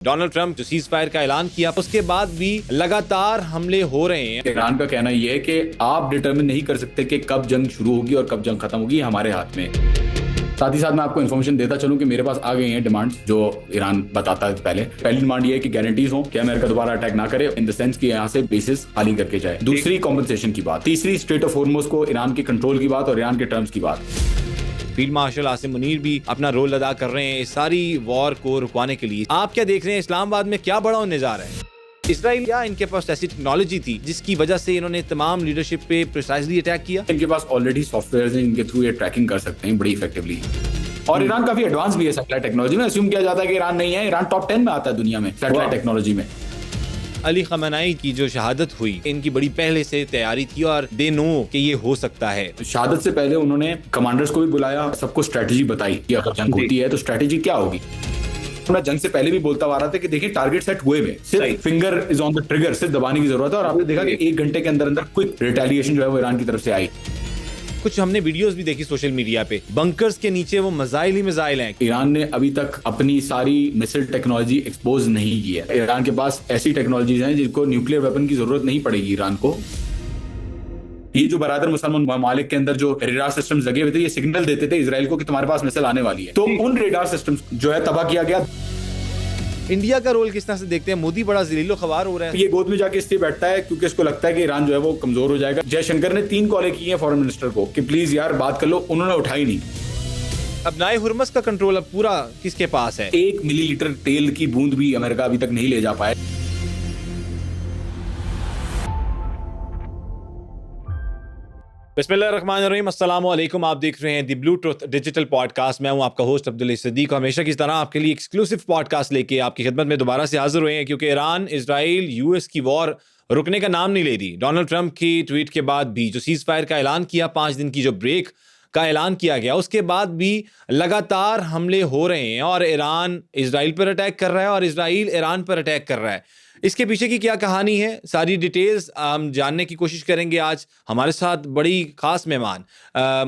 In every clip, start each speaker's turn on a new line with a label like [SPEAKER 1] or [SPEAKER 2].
[SPEAKER 1] Donald Trump जो cease fire का ऐलान किया उसके बाद भी लगातार हमले हो रहे हैं।
[SPEAKER 2] ईरान का कहना यह है कि आप डिटरमिन नहीं कर सकते कि कब जंग शुरू होगी और कब जंग खत्म होगी, हमारे हाथ में। साथ ही साथ मैं आपको इन्फॉर्मेशन देता चलूं कि मेरे पास आ गई हैं डिमांड्स जो ईरान बताता है। पहली डिमांड ये है कि गारंटीज हो कि अमेरिका दोबारा अटैक ना करे, इन द सेंस कि यहाँ से बेसिस खाली करके जाए। दूसरी कॉम्पनसेशन की बात, तीसरी स्ट्रेट ऑफ हॉर्मुज़ को ईरान के कंट्रोल की बात और ईरान के टर्म्स की बात।
[SPEAKER 1] फील्ड मार्शल आसिम मुनीर भी अपना रोल अदा कर रहे हैं इस सारी वॉर को रुकवाने के लिए। आप क्या देख रहे हैं, इस्लामाबाद में क्या बड़ा होने जा रहा है? इसराइल या इनके पास ऐसी टेक्नोलॉजी थी जिसकी वजह से इन्होंने तमाम लीडरशिप पे प्रिसाइजली अटैक किया?
[SPEAKER 2] इनके पास ऑलरेडी सॉफ्टवेयर हैं, इनके थ्रू ये ट्रैकिंग कर सकते हैं बड़ी इफेक्टिवली। और ईरान काफी एडवांस भी है सैटेलाइट टेक्नोलॉजी में। अस्यूम किया जाता है कि ईरान नहीं है, ईरान टॉप 10 में आता है दुनिया में सैटेलाइट टेक्नोलॉजी में।
[SPEAKER 1] अली खamenei की जो शहादत हुई, इनकी बड़ी पहले से तैयारी थी और दे नो कि ये हो सकता है।
[SPEAKER 2] शहादत से पहले उन्होंने कमांडर्स को भी बुलाया, सबको स्ट्रेटजी बताई कि अगर जंग होती है तो स्ट्रेटजी क्या होगी। मैं जंग से पहले भी बोलता आ रहा था कि देखिए टारगेट सेट हुए में, सिर्फ finger is on the trigger, सिर्फ दबाने की जरूरत है। और आपने देखा कि 1 घंटे के अंदर अंदर क्विक रिटेलिएशन जो है वो ईरान की तरफ से आई।
[SPEAKER 1] कुछ हमने वीडियोस भी देखी सोशल मीडिया पे, बंकर्स के नीचे वो मिसाइल ही मिसाइल हैं।
[SPEAKER 2] ईरान ने अभी तक अपनी सारी मिसाइल टेक्नोलॉजी एक्सपोज नहीं की है। ईरान के पास ऐसी टेक्नोलॉजीज हैं जिनको न्यूक्लियर वेपन की जरूरत नहीं पड़ेगी ईरान को। ये जो बरादर मुसलमान ममालिक के अंदर जो रेडार सिस्टम्स लगे हुए थे, ये सिग्नल देते थे इजराइल को कि तुम्हारे पास मिसाइल आने वाली है। तो उन रेडार सिस्टम्स जो है तबाह किया गया।
[SPEAKER 1] इंडिया का रोल किस तरह से देखते हैं? मोदी बड़ा ज़लीलो ख्वार हो रहा है।
[SPEAKER 2] ये गोद में जाके इसलिए बैठता है क्योंकि इसको लगता है कि ईरान जो है वो कमजोर हो जाएगा। जयशंकर ने 3 कॉलें की हैं फॉरेन मिनिस्टर को कि प्लीज यार बात कर लो, उन्होंने उठाई नहीं।
[SPEAKER 1] अब नाए हुर्मस का कंट्रोल अब पूरा किसके पास है?
[SPEAKER 2] 1 मिलीलीटर तेल की बूंद भी अमेरिका अभी तक नहीं ले जा पाया।
[SPEAKER 1] बिस्मिल्लाहिर्रहमानिर्रहीम, अस्सलाम वालेकुम। आप देख रहे हैं the blue truth digital podcast. मैं हूं आपका होस्ट अब्दुल सदीक। हमेशा की तरह आपके लिए एक्सक्लूसिव पॉडकास्ट लेके आपकी खिदमत में दोबारा से हाजिर हुए हैं क्योंकि ईरान इजराइल यूएस की वॉर रुकने का नाम नहीं ले रही। डोनाल्ड ट्रंप की ट्वीट के बाद भी जो सीज फायर का ऐलान किया, 5 दिन की जो ब्रेक का ऐलान किया गया, उसके बाद भी लगातार हमले हो रहे हैं और ईरान इजराइल पर अटैक कर रहा है और इजराइल ईरान पर अटैक कर रहा है। इसके पीछे की क्या कहानी है, सारी डिटेल्स हम जानने की कोशिश करेंगे। आज हमारे साथ बड़ी खास मेहमान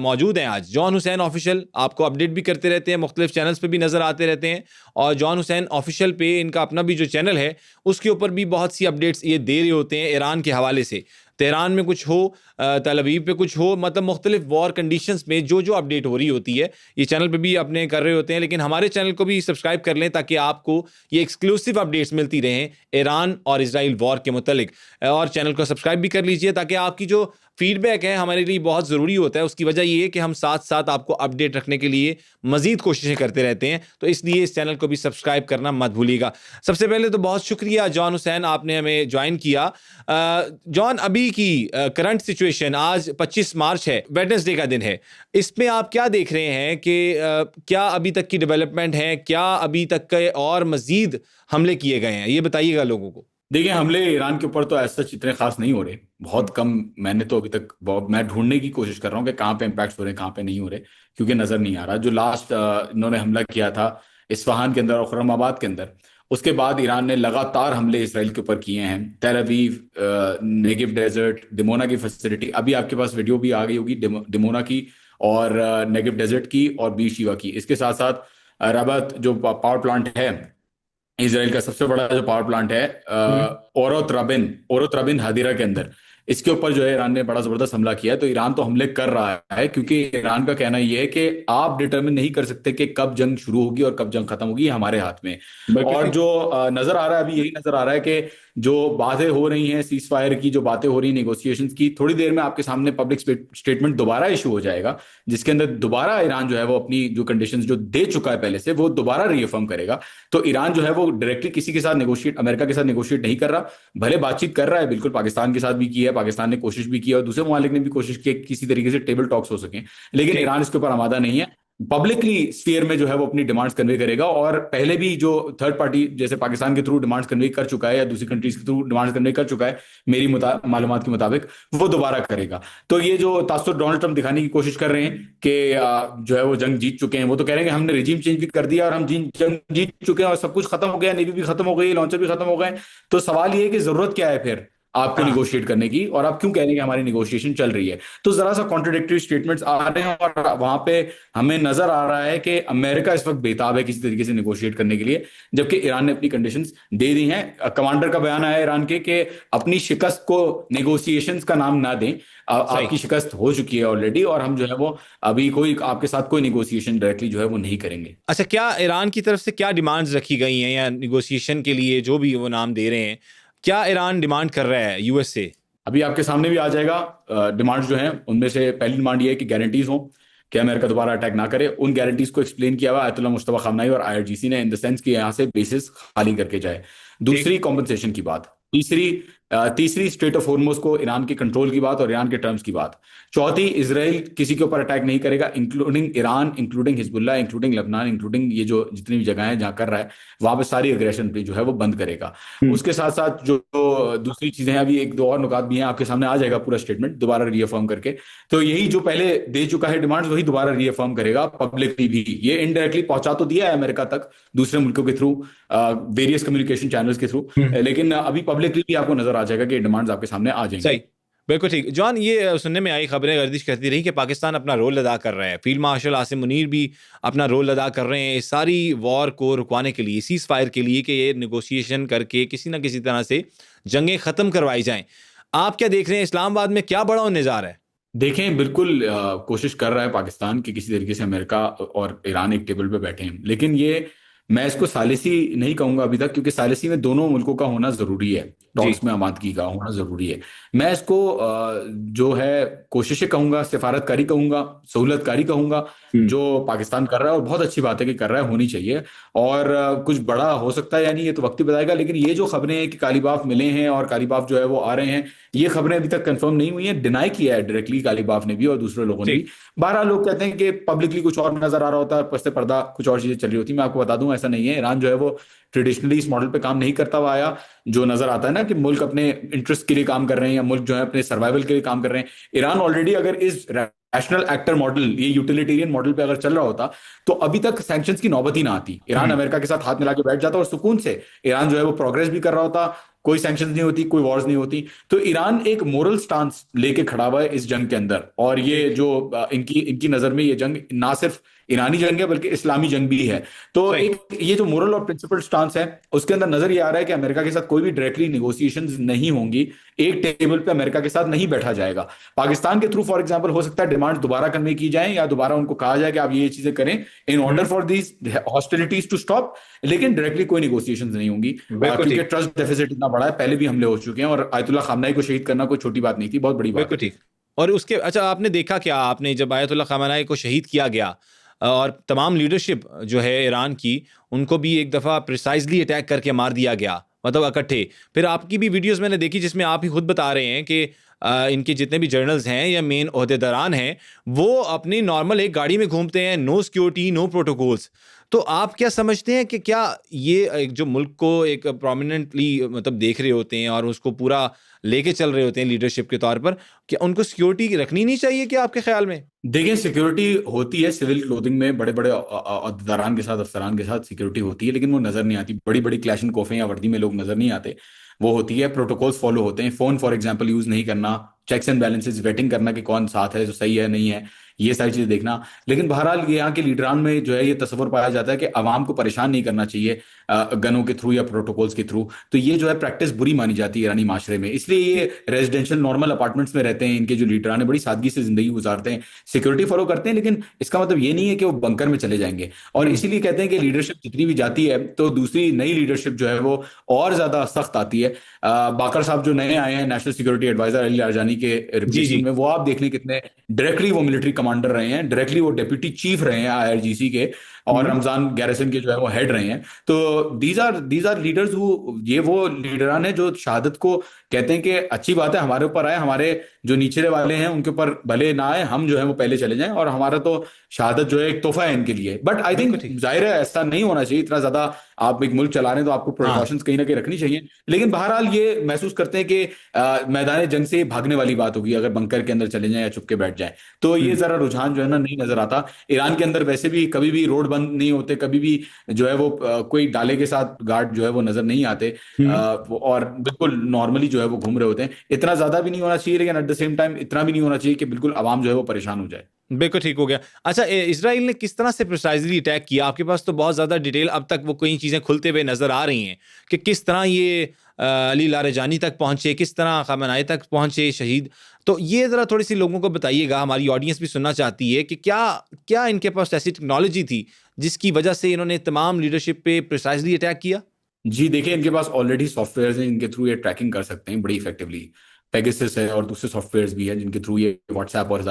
[SPEAKER 1] मौजूद हैं। आज जॉन हुसैन ऑफिशियल, आपको अपडेट भी करते रहते हैं, मुख्तलिफ चैनल्स पे भी नज़र आते रहते हैं। और जॉन हुसैन ऑफिशियल पे इनका अपना भी जो चैनल है उसके ऊपर भी बहुत सी अपडेट्स ये दे रहे होते हैं ईरान के हवाले से। तेहरान में कुछ हो, तल अवीव पे कुछ हो, मतलब मुख्तलिफ वॉर कंडीशंस में जो जो अपडेट हो रही होती है ये चैनल पे भी अपने कर रहे होते हैं। लेकिन हमारे चैनल को भी सब्सक्राइब कर लें ताकि आपको ये एक्सक्लूसिव अपडेट्स मिलती रहें ईरान और इजराइल वॉर के मुतल्लिक। और चैनल को सब्सक्राइब भी कर लीजिए ताकि आपकी जो फीडबैक है हमारे लिए बहुत ज़रूरी होता है। उसकी वजह ये है कि हम साथ साथ आपको अपडेट रखने के लिए मज़ीद कोशिशें करते रहते हैं, तो इसलिए इस चैनल को भी सब्सक्राइब करना मत भूलिएगा। सबसे पहले तो बहुत शुक्रिया जॉन हुसैन, आपने हमें ज्वाइन किया। जॉन, अभी की करंट सिचुएशन, आज 25 मार्च है, वेडनेसडे का दिन है, इसमें आप क्या देख रहे हैं कि क्या अभी तक की डेवलपमेंट है, क्या अभी तक के और मज़ीद हमले किए गए हैं, ये बताइएगा लोगों को।
[SPEAKER 2] देखिए, हमले ईरान के ऊपर तो ऐसा इतने खास नहीं हो रहे, बहुत कम। मैंने तो अभी तक मैं ढूंढने की कोशिश कर रहा हूँ कि कहाँ पे इम्पैक्ट हो रहे हैं, कहाँ पे नहीं हो रहे, क्योंकि नजर नहीं आ रहा। जो लास्ट इन्होंने हमला किया था इस्फहान के अंदर और खुर्रमाबाद के अंदर, उसके बाद ईरान ने लगातार हमले इसराइल के ऊपर किए हैं। तेल अवीव, नेगेव डेजर्ट, दिमोना की फैसिलिटी, अभी आपके पास वीडियो भी आ गई होगी दिमोना की और नेगेव डेजर्ट की और बीर शिवा की। इसके साथ साथ रबत जो पावर प्लांट है इसराइल का, सबसे बड़ा जो पावर प्लांट है ओरोत रबिन हदीरा के अंदर, इसके ऊपर जो है ईरान ने बड़ा जबरदस्त हमला किया है। तो ईरान तो हमले कर रहा है क्योंकि ईरान का कहना यह है कि आप डिटरमिन नहीं कर सकते कि कब जंग शुरू होगी और कब जंग खत्म होगी, हमारे हाथ में। और जो नजर आ रहा है, अभी यही नजर आ रहा है कि जो बातें हो रही हैं सीज फायर की, जो बातें हो रही हैं नेगोशिएशंस की, थोड़ी देर में आपके सामने पब्लिक स्टेटमेंट दोबारा इशू हो जाएगा जिसके अंदर दोबारा ईरान जो है वो अपनी जो कंडीशंस जो दे चुका है पहले से, वो दोबारा रीअफर्म करेगा। तो ईरान जो है वो डायरेक्टली किसी के साथ नेगोशिएट, अमेरिका के साथ नेगोशिएट नहीं कर रहा। भले बातचीत कर रहा है, बिल्कुल पाकिस्तान के साथ भी की है, पाकिस्तान ने कोशिश भी की है और दूसरे ममालिक ने भी कोशिश की किसी तरीके से टेबल टॉक्स हो सके, लेकिन ईरान इसके ऊपर आमादा नहीं है। पब्लिकली स्फीयर में जो है वो अपनी डिमांड्स कन्वे करेगा और पहले भी जो थर्ड पार्टी जैसे पाकिस्तान के थ्रू डिमांड्स कन्वे कर चुका है या दूसरी कंट्रीज के थ्रू डिमांड्स कन्वे कर चुका है, मेरी मालूमात के मुताबिक वो दोबारा करेगा। तो ये जो तासुर डोनाल्ड ट्रंप दिखाने की कोशिश कर रहे हैं कि जो है वो जंग जीत चुके हैं, वो तो कह रहे हैं कि हमने रिजीम चेंज भी कर दिया और हम जंग जीत चुके हैं और सब कुछ खत्म हो गया, नेवी भी खत्म हो गई, लॉन्चर भी खत्म हो गए। तो सवाल ये है कि जरूरत क्या है फिर आपको
[SPEAKER 1] हाँ
[SPEAKER 2] निगोशिएट करने की, और आप क्यों कह रहे हैं कि हमारी निगोशिएशन चल रही है? तो जरा सा कॉन्ट्रोडिक्टरी स्टेटमेंट्स आ रहे हैं, और वहां पे हमें नजर आ रहा है कि अमेरिका इस वक्त बेताब है किसी तरीके से निगोशिएट करने के लिए, जबकि ईरान ने अपनी कंडीशंस दे दी हैं। कमांडर का बयान आया ईरान के कि अपनी शिकस्त को निगोशिएशंस का नाम ना दें,
[SPEAKER 1] सही।
[SPEAKER 2] आपकी शिकस्त हो चुकी है ऑलरेडी, और हम जो है वो अभी कोई आपके साथ कोई निगोशिएशन डायरेक्टली जो है वो नहीं करेंगे।
[SPEAKER 1] अच्छा, क्या ईरान की तरफ से क्या डिमांड्स रखी गई हैं या निगोशिएशन के लिए जो भी वो नाम दे रहे हैं, क्या ईरान डिमांड कर रहा है यूएस से?
[SPEAKER 2] अभी आपके सामने भी आ जाएगा। डिमांड्स जो हैं उनमें से पहली डिमांड ये है कि गारंटीज हो कि अमेरिका दोबारा अटैक ना करे। उन गारंटीज को एक्सप्लेन किया हुआ आयतुल्लाह मुस्तफा खामनाई और आईआरजीसी ने, इन द सेंस कि यहाँ से बेसिस खाली करके जाए।
[SPEAKER 1] ठीक।
[SPEAKER 2] दूसरी कॉम्पनसेशन की बात। तीसरी स्टेट ऑफ होर्मुज को ईरान के कंट्रोल की बात और ईरान के टर्म्स की बात। चौथी, इसराइल किसी के ऊपर अटैक नहीं करेगा, including Iran, including Hezbollah, including Lebanon, including ये जो जितनी भी जगह है जहां कर रहा है, वहां पे सारी अग्रेशन पे जो है वो बंद करेगा।
[SPEAKER 1] हम्म।
[SPEAKER 2] उसके साथ साथ जो दूसरी चीजें हैं, अभी एक दो और नुकात भी हैं, आपके सामने आ जाएगा पूरा स्टेटमेंट दोबारा रीअफर्म करके। तो यही जो पहले दे चुका है डिमांड्स, वही दोबारा रीअफर्म करेगा पब्लिकली भी। ये इनडायरेक्टली पहुंचा तो दिया है अमेरिका तक दूसरे मुल्कों के थ्रू, वेरियस कम्युनिकेशन चैनल्स के थ्रू,
[SPEAKER 1] हम्म।
[SPEAKER 2] लेकिन अभी पब्लिकली भी आपको नजर आ जाएगा कि डिमांड्स आपके सामने आ
[SPEAKER 1] सही।
[SPEAKER 2] जाएंगी।
[SPEAKER 1] बिल्कुल ठीक जॉन, ये सुनने में आई खबरें गर्दिश करती रही कि पाकिस्तान अपना रोल अदा कर रहा है, फील्ड मार्शल आसिम मुनीर भी अपना रोल अदा कर रहे हैं इस सारी वॉर को रुकवाने के लिए, सीज फायर के लिए, कि ये निगोशिएशन करके किसी ना किसी तरह से जंगें ख़त्म करवाई जाएं। आप क्या देख रहे हैं, इस्लामाबाद में क्या बड़ा होने जा रहा है?
[SPEAKER 2] देखें, बिल्कुल कोशिश कर रहा है पाकिस्तान कि किसी तरीके से अमेरिका और ईरान एक टेबल पे बैठे हैं, लेकिन ये मैं इसको सालिसी नहीं कहूंगा अभी तक, क्योंकि सालिसी में दोनों मुल्कों का होना जरूरी है,
[SPEAKER 1] जी।
[SPEAKER 2] टॉक्स में आमादगी का होना जरूरी है। मैं इसको जो है कोशिशें कहूंगा, सिफारतकारी कहूंगा, सहूलतकारी कहूंगा,
[SPEAKER 1] हम्म।
[SPEAKER 2] जो पाकिस्तान कर रहा है, और बहुत अच्छी बात है कि कर रहा है, होनी चाहिए। और कुछ बड़ा हो सकता है या नहीं, ये तो वक्त ही बताएगा। लेकिन ये जो खबरें हैं कि कालीबाफ मिले हैं और कालीबाफ जो है वो आ रहे हैं, ये खबरें अभी तक कंफर्म नहीं हुई हैं। डिनाई किया है डायरेक्टली कालीबाफ ने भी और दूसरे लोगों ने भी।
[SPEAKER 1] ठीक।
[SPEAKER 2] 12 लोग कहते हैं कि पब्लिकली कुछ और नजर आ रहा होता है, पस्ते पर्दा कुछ और चीजें चल रही होती। मैं आपको बता दूं, ऐसा नहीं है। ईरान जो है वो ट्रेडिशनली इस मॉडल पे काम नहीं करता हुआ आया। जो नजर आता है ना कि मुल्क अपने इंटरेस्ट के लिए काम कर रहे हैं, या मुल्क जो है अपने सर्वाइवल के लिए काम कर रहे हैं। ईरान ऑलरेडी अगर इस रैशनल एक्टर मॉडल, ये यूटिलिटेरियन मॉडल पे अगर चल रहा होता, तो अभी तक सैंक्शंस की नौबत ही ना आती। ईरान
[SPEAKER 1] हम्म।
[SPEAKER 2] अमेरिका के साथ हाथ मिला के बैठ जाता और सुकून से ईरान जो है वो प्रोग्रेस भी कर रहा होता, कोई सैंक्शंस नहीं होती, कोई वॉर्स नहीं होती। तो ईरान एक मोरल स्टांस लेके खड़ा हुआ है इस जंग के अंदर। और ये
[SPEAKER 1] ठीक।
[SPEAKER 2] जो इनकी इनकी नजर में ये जंग ना सिर्फ ईरानी जंग है बल्कि इस्लामी जंग भी है। तो
[SPEAKER 1] सही।
[SPEAKER 2] एक ये जो मोरल और प्रिंसिपल स्टांस है, उसके अंदर नजर ये आ रहा है कि अमेरिका के साथ कोई भी डायरेक्टली निगोशिएशंस नहीं होंगी, एक टेबल पे अमेरिका के साथ नहीं बैठा जाएगा। पाकिस्तान के थ्रू फॉर एग्जांपल हो सकता है डिमांड दोबारा कन्वे की जाए, या दोबारा उनको कहा जाए कि आप ये चीजें करें in order
[SPEAKER 1] hmm.
[SPEAKER 2] For these hostilities to stop, लेकिन डायरेक्टली कोई निगोशिएशंस नहीं होंगी।
[SPEAKER 1] बिल्कुल
[SPEAKER 2] क्योंकि
[SPEAKER 1] ठीक।
[SPEAKER 2] ट्रस्ट डेफिसिट इतना बड़ा है, पहले भी हमले हो चुके हैं, और आयतुल्लाह खामनाई को शहीद करना कोई छोटी बात नहीं थी, बहुत बड़ी बात
[SPEAKER 1] बिल्कुल
[SPEAKER 2] है।
[SPEAKER 1] ठीक। और उसके अच्छा, आपने देखा क्या, आपने जब आयतुल्लाह खामेनेई को शहीद किया गया और तमाम लीडरशिप जो है ईरान की, उनको भी एक दफ़ा प्रिसाइजली अटैक करके मार दिया गया, मतलब इकट्ठे। फिर आपकी भी वीडियोस मैंने देखी जिसमें आप ही खुद बता रहे हैं कि इनके जितने भी जर्नल्स हैं या मेन ओहदेदारान हैं, वो अपनी नॉर्मल एक गाड़ी में घूमते हैं, नो सिक्योरिटी, नो प्रोटोकॉल्स। तो आप क्या समझते हैं कि क्या ये एक जो मुल्क को एक प्रोमिनेंटली मतलब देख रहे होते हैं और उसको पूरा लेके चल रहे होते हैं लीडरशिप के तौर पर, क्या उनको सिक्योरिटी रखनी नहीं चाहिए क्या आपके ख्याल में?
[SPEAKER 2] देखिए, सिक्योरिटी होती है सिविल क्लोथिंग में, बड़े बड़े अफसरान के साथ, अफसरान के साथ सिक्योरिटी होती है, लेकिन वो नजर नहीं आती। बड़ी बड़ी क्लैशन कोफे या वर्दी में लोग नजर नहीं आते। वो होती है, प्रोटोकॉल्स फॉलो होते हैं। फोन फॉर एग्जांपल यूज नहीं करना, चेक्स एंड बैलेंसेस, वेटिंग करना कि कौन साथ है, जो सही है नहीं है, ये सारी चीजें देखना। लेकिन बहरहाल ये यहाँ के लीडरान में जो है ये तस्वर पाया जाता है कि आवाम को परेशान नहीं करना चाहिए गनों के थ्रू या प्रोटोकॉल्स के थ्रू। तो ये जो है प्रैक्टिस बुरी मानी जाती है ईरानी माशरे में, इसलिए ये रेजिडेंशियल नॉर्मल अपार्टमेंट्स में रहते हैं। इनके जो लीडरान है बड़ी सादगी से जिंदगी गुजारते हैं, सिक्योरिटी फॉलो करते हैं, लेकिन इसका मतलब ये नहीं है कि वो बंकर में चले जाएंगे। और
[SPEAKER 1] हम्म।
[SPEAKER 2] इसीलिए कहते हैं कि लीडरशिप जितनी भी जाती है, तो दूसरी नई लीडरशिप जो है वो और ज्यादा सख्त आती है। बाकर साहब जो नए आए हैं नेशनल सिक्योरिटी एडवाइजर अली लारजानी के
[SPEAKER 1] जी जी।
[SPEAKER 2] रिप्लेसमेंट में, वो आप देख लें कितने डायरेक्टली वो मिलिट्री कमांडर रहे हैं, डायरेक्टली वो डेप्यूटी चीफ रहे हैं आईआरजीसी के, और
[SPEAKER 1] हम्म।
[SPEAKER 2] रमजान गैरिसन के जो है वो हेड रहे हैं। तो दीज आर लीडर्स हु, ये वो लीडरान है जो शहादत को कहते हैं कि अच्छी बात है हमारे ऊपर आए, हमारे जो निचले वाले हैं उनके ऊपर भले ना आए, हम जो है वो पहले चले जाएं, और हमारा तो शहादत जो है एक तोहफा है इनके लिए। बट आई
[SPEAKER 1] बिल्कुल
[SPEAKER 2] थिंक
[SPEAKER 1] ठीक।
[SPEAKER 2] जाहिर है ऐसा नहीं होना चाहिए इतना ज्यादा। आप एक मुल्क चला रहे हैं तो आपको
[SPEAKER 1] हाँ।
[SPEAKER 2] प्रिकॉशंस कहीं ना कहीं रखनी चाहिए। लेकिन बहरहाल ये महसूस करते हैं कि मैदान जंग से भागने वाली बात होगी अगर बंकर के अंदर चले जाएं या चुप के बैठ जाएं। तो ये
[SPEAKER 1] हम्म।
[SPEAKER 2] जरा रुझान जो है ना नहीं नजर आता। ईरान के अंदर वैसे भी कभी भी रोड बंद नहीं होते, कभी भी जो है वो कोई डाले के साथ गार्ड जो है वो नजर नहीं आते, और बिल्कुल नॉर्मली जो है वो घूम रहे होते हैं। इतना ज्यादा भी नहीं होना चाहिए, लेकिन एट द सेम टाइम इतना भी नहीं होना चाहिए कि बिल्कुल आवाम जो है वो परेशान हो जाए।
[SPEAKER 1] बिल्कुल ठीक हो गया। अच्छा, इसराइल ने किस तरह से प्रिसाइजली अटैक किया? आपके पास तो बहुत ज़्यादा डिटेल अब तक वो कई चीज़ें खुलते हुए नज़र आ रही हैं कि किस तरह ये अली लारेजानी तक पहुंचे, किस तरह खamenei तक पहुंचे शहीद। तो ये ज़रा थोड़ी सी लोगों को बताइएगा, हमारी ऑडियंस भी सुनना चाहती है कि क्या क्या इनके पास ऐसी टेक्नोलॉजी थी जिसकी वजह से इन्होंने तमाम लीडरशिप पे प्रिसाइजली अटैक किया?
[SPEAKER 2] जी देखिए, इनके पास ऑलरेडी सॉफ्टवेयर हैं जिनके थ्रू ये ट्रैकिंग कर सकते हैं बड़ी इफेक्टिवली। पेगासस है और दूसरे सॉफ्टवेयर्स भी हैं जिनके थ्रू ये व्हाट्सएप और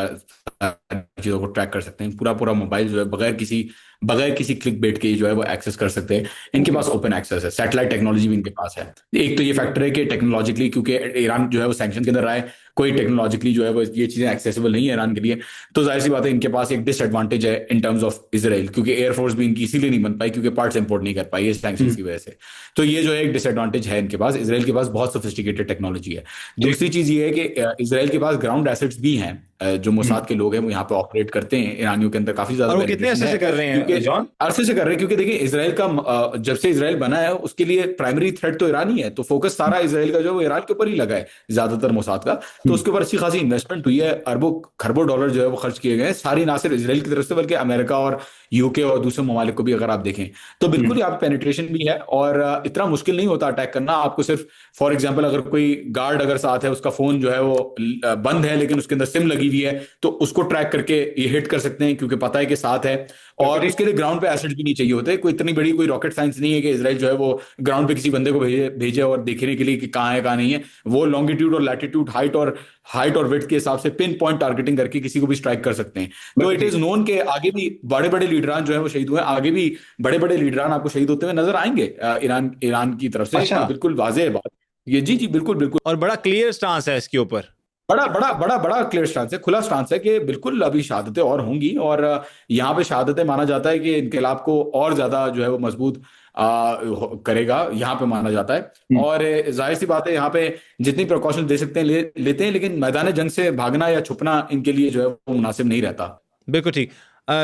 [SPEAKER 2] चीज़ों को ट्रैक कर सकते हैं। पूरा पूरा मोबाइल जो है बगैर किसी क्लिक बेट के जो है वो एक्सेस कर सकते हैं। इनके पास ओपन एक्सेस है, सैटेलाइट टेक्नोलॉजी भी इनके पास है। एक तो ये फैक्टर है कि टेक्नोलॉजिकली, क्योंकि ईरान जो है वो सैंक्शन के अंदर रहा है, कोई टेक्नोलॉजिकली जो है वो ये चीजें एक्सेसिबल नहीं है ईरान के लिए। तो जाहिर सी बात है इनके पास एक डिसएडवांटेज है इन टर्म्स ऑफ इसराइल, क्योंकि एयरफोर्स भी इनकी इसीलिए नहीं बन पाई क्योंकि पार्ट्स इंपोर्ट नहीं कर पाई है सैंक्शन की वजह से। तो ये जो है एक डिसएडवांटेज है इनके पास। इसराइल के पास बहुत सोफिस्टिकेटेड टेक्नोलॉजी है। दूसरी चीज ये है कि इसराइल के पास ग्राउंड एसेट्स भी हैं। जो मोसाद के लोग हैं वो यहाँ पे ऑपरेट करते हैं, ईरानियों के अंदर काफी ज्यादा
[SPEAKER 1] और वो कितने
[SPEAKER 2] पेनिट्रेशन
[SPEAKER 1] अरसे
[SPEAKER 2] है।
[SPEAKER 1] से कर रहे हैं
[SPEAKER 2] क्योंकि
[SPEAKER 1] जॉन?
[SPEAKER 2] अरसे से कर रहे हैं, क्योंकि देखिए इसराइल का जब से इसराइल बना है उसके लिए प्राइमरी थ्रेट तो ईरान ही है, तो फोकस सारा इसराइल का जो है वो ईरान के ऊपर ही लगा है ज्यादातर मोसाद का। तो उसके ऊपर अच्छी खासी इन्वेस्टमेंट हुई है, अरबों खरबों डॉलर जो है वो खर्च किए गए हैं, सारी ना सिर्फ इसराइल की तरफ से बल्कि अमेरिका और यूके और दूसरे ममालिक को भी अगर आप देखें तो बिल्कुल यहाँ पे पेनिट्रेशन भी है। और इतना मुश्किल नहीं होता अटैक करना। आपको सिर्फ फॉर एग्जाम्पल अगर कोई गार्ड अगर साथ है, उसका फोन जो है वो बंद है लेकिन उसके अंदर सिम लगी हुई है, तो उसको ट्रैक करके ये हिट कर सकते हैं क्योंकि पता है कि साथ है। और इसके लिए ग्राउंड पे एसेट भी नहीं चाहिए होते, कोई इतनी बड़ी कोई रॉकेट साइंस नहीं है कि इसराइल जो है वो ग्राउंड पे किसी बंदे को भेजे और देखने के लिए कि कहाँ है कहाँ नहीं है। वो लॉन्गिट्यूड और लैटिट्यूड, हाइट और विड्थ के हिसाब से पिन पॉइंट टारगेटिंग करके किसी को भी स्ट्राइक कर सकते हैं। तो इट इज नोन के आगे भी बड़े बड़े लीडरान जो है वो शहीद हुए, आगे भी बड़े बड़े लीडरान आपको शहीद होते हुए नजर आएंगे ईरान की तरफ से।
[SPEAKER 1] अच्छा।
[SPEAKER 2] बिल्कुल वाज़ेह है बात ये। जी जी बिल्कुल बिल्कुल।
[SPEAKER 1] और बड़ा क्लियर स्टांस है इसके ऊपर।
[SPEAKER 2] बड़ा बड़ा बड़ा बड़ा क्लियर स्टांस है, खुला स्टांस है कि बिल्कुल अभी शहादतें और होंगी। और यहाँ पे शहादतें माना जाता है कि इनकलाब को और ज्यादा जो है वो मजबूत करेगा, यहाँ पे माना जाता है। और जाहिर सी बात है यहाँ पे जितनी प्रिकॉशन दे सकते हैं लेते हैं, लेकिन मैदान जंग से भागना या छुपना इनके लिए जो है वो मुनासिब नहीं रहता।
[SPEAKER 1] बिल्कुल ठीक।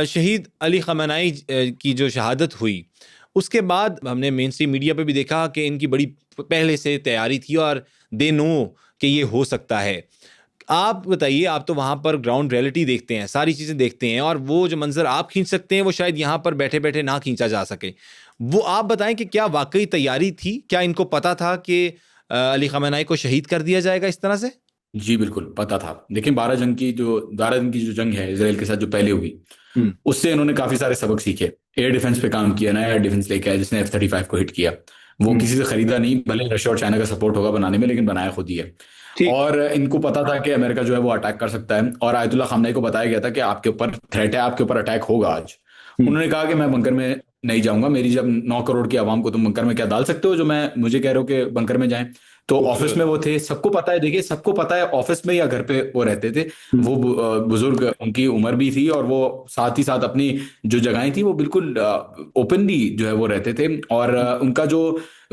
[SPEAKER 1] शहीद अली खamenei की जो शहादत हुई उसके बाद हमने मेन स्ट्रीम मीडिया पे भी देखा कि इनकी बड़ी पहले से तैयारी थी और दे नो कि ये हो सकता है। आप बताइए, आप तो वहाँ पर ग्राउंड रियलिटी देखते हैं, सारी चीज़ें देखते हैं, और वो जो मंजर आप खींच सकते हैं वो शायद यहाँ पर बैठे बैठे ना खींचा जा सके। वो आप बताएं कि क्या वाकई तैयारी थी? क्या इनको पता था कि अली खamenei को शहीद कर दिया जाएगा इस तरह से?
[SPEAKER 2] जी बिल्कुल पता था। देखिए 12 दिन की जो जंग है इसराइल के साथ जो पहले हुई, उससे इन्होंने काफी सारे सबक सीखे। एयर डिफेंस पे काम किया, नया एयर डिफेंस लेके आया जिसने F-35 को हिट किया। वो किसी से खरीदा नहीं, भले रशिया और चाइना का सपोर्ट होगा बनाने में, लेकिन बनाया खुद ही है। और इनको पता था कि अमेरिका जो है वो अटैक कर सकता है, और आयतुल्ला खामनेई को बताया गया था कि आपके ऊपर थ्रेट है, आपके ऊपर अटैक होगा आज। उन्होंने कहा कि मैं बंकर में नहीं जाऊंगा, मेरी जब 9 करोड़ की आवाम को तुम बंकर में क्या डाल सकते हो जो मैं मुझे कह रहे हो कि बंकर में जाएं। तो ऑफिस में वो थे, सबको पता है। देखिए सबको पता है ऑफिस में या घर पे वो रहते थे। वो बुजुर्ग, उनकी उम्र भी थी, और वो साथ ही साथ अपनी जो जगहें थी वो बिल्कुल ओपनली जो है वो रहते थे। और उनका जो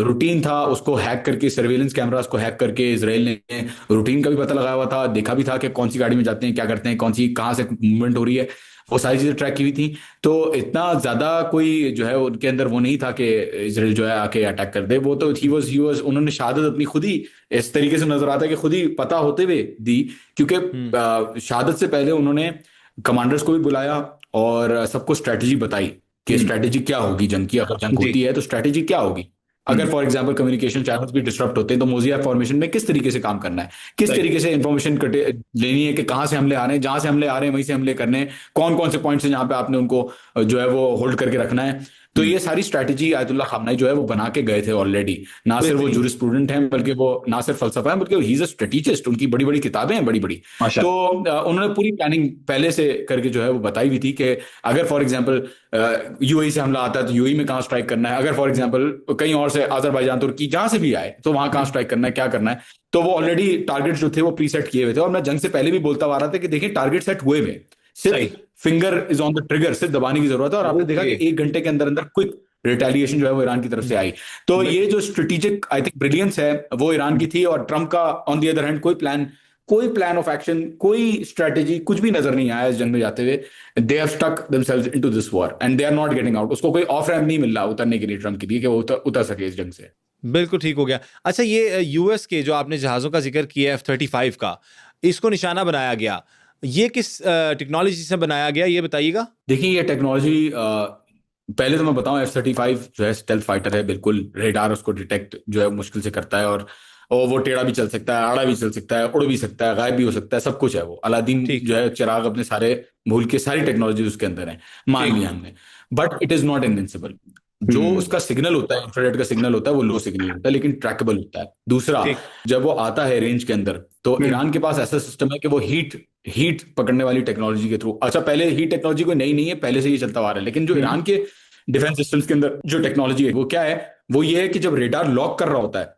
[SPEAKER 2] रूटीन था उसको हैक करके, सर्वेलेंस कैमरास को हैक करके इसराइल ने रूटीन का भी पता लगाया हुआ था, देखा भी था कि कौन सी गाड़ी में जाते हैं, क्या करते हैं, कौन सी कहाँ से मूवमेंट हो रही है, वो सारी चीजें ट्रैक की हुई थी। तो इतना ज्यादा कोई जो है उनके अंदर वो नहीं था कि इसराइल जो है आके अटैक कर दे। वो तो ही वाज उन्होंने शहादत अपनी खुद ही इस तरीके से नजर आता है कि खुद ही पता होते हुए दी, क्योंकि शहादत से पहले उन्होंने कमांडर्स को भी बुलाया और सबको स्ट्रेटेजी बताई कि स्ट्रेटेजी क्या होगी जंग की। अगर जंग होती है तो स्ट्रेटेजी क्या होगी, अगर फॉर एग्जांपल कम्युनिकेशन चैनल्स भी डिस्टर्ब होते हैं तो मोजिया फॉर्मेशन में किस तरीके से काम करना है, किस तरीके से इंफॉर्मेशन लेनी है कि कहां से हमले आ रहे हैं, जहां से हमले आ रहे हैं वहीं से हमले करने हैं, कौन कौन से पॉइंट्स हैं जहां पे आपने उनको जो है वो होल्ड करके रखना है। तो ये सारी स्ट्रैटेजी आयतुल्ला खामनेई जो है वो बना के गए थे ऑलरेडी। ना सिर्फ वो जूरिस्प्रूडेंट हैं, बल्कि वो ना सिर्फ फलसफा है, बल्कि ही इज अ स्ट्रेटेजिस्ट। उनकी बड़ी बड़ी किताबें हैं, बड़ी बड़ी। तो उन्होंने पूरी प्लानिंग पहले से करके जो है वो बताई हुई थी कि अगर फॉर एग्जांपल यूएई से हमला आता है तो यूएई में कहां स्ट्राइक करना है, अगर फॉर एग्जांपल कहीं और से अजरबैजान, तुर्की, जहां से भी आए तो वहां कहां स्ट्राइक करना है, क्या करना है। तो वो ऑलरेडी टारगेट जो थे वो प्रीसेट किए हुए थे। और मैं जंग से पहले भी बोलता आ रहा था कि देखिए टारगेट सेट हुए हुए, सिर्फ finger is on the trigger, सिर्फ दबाने की जरूरत है। और आपने देखा कि 1 घंटे के अंदर अंदर क्विक रिटेलिएशन जो है वो ईरान की तरफ से आई। तो ये जो स्ट्रेटेजिक आई थिंक ब्रिलियंस है वो ईरान की थी। और ट्रंप का ऑन दी अदर हैंड कोई प्लान कोई प्लान ऑफ एक्शन, कोई स्ट्रेटेजी, कुछ भी नजर नहीं आया इस जंग में जाते हुए। They have stuck themselves into this war and they are not getting out. उसको कोई ऑफ रैम्प नहीं मिल रहा उतरने के लिए ट्रम्प के लिए कि वो उतर सके इस जंग से।
[SPEAKER 1] बिल्कुल ठीक हो गया। अच्छा, ये यूएस के जो आपने जहाज़ों का जिक्र किया F-35 का, इसको निशाना बनाया गया, ये किस टेक्नोलॉजी से बनाया गया, ये बताइएगा।
[SPEAKER 2] देखिए ये टेक्नोलॉजी, पहले तो मैं बताऊं, F-35 जो है स्टेल्थ फाइटर है, बिल्कुल रेडार उसको डिटेक्ट जो है मुश्किल से करता है, और वो टेढ़ा भी चल सकता है, आड़ा भी चल सकता है, उड़ भी सकता है, गायब भी हो सकता है, सब कुछ है वो। अलादीन
[SPEAKER 1] ठीक
[SPEAKER 2] जो है चिराग अपने सारे भूल के सारी टेक्नोलॉजी उसके अंदर है, मान
[SPEAKER 1] ठीक।
[SPEAKER 2] लिया हमने। But it is not invincible. जो उसका सिग्नल होता है, इंफ्रारेड का सिग्नल होता है, वो लो सिग्नल होता है लेकिन ट्रैकेबल होता है। दूसरा,
[SPEAKER 1] ठीक।
[SPEAKER 2] जब वो आता है रेंज के अंदर, तो ईरान के पास ऐसा सिस्टम है कि वो हीट हीट पकड़ने वाली टेक्नोलॉजी के थ्रू, अच्छा पहले हीट टेक्नोलॉजी कोई नई नहीं है, पहले से ही चलता आ रहा है, लेकिन जो ईरान के डिफेंस सिस्टम्स के अंदर जो टेक्नोलॉजी है वो क्या है, वो ये है कि जब रेडार लॉक कर रहा होता है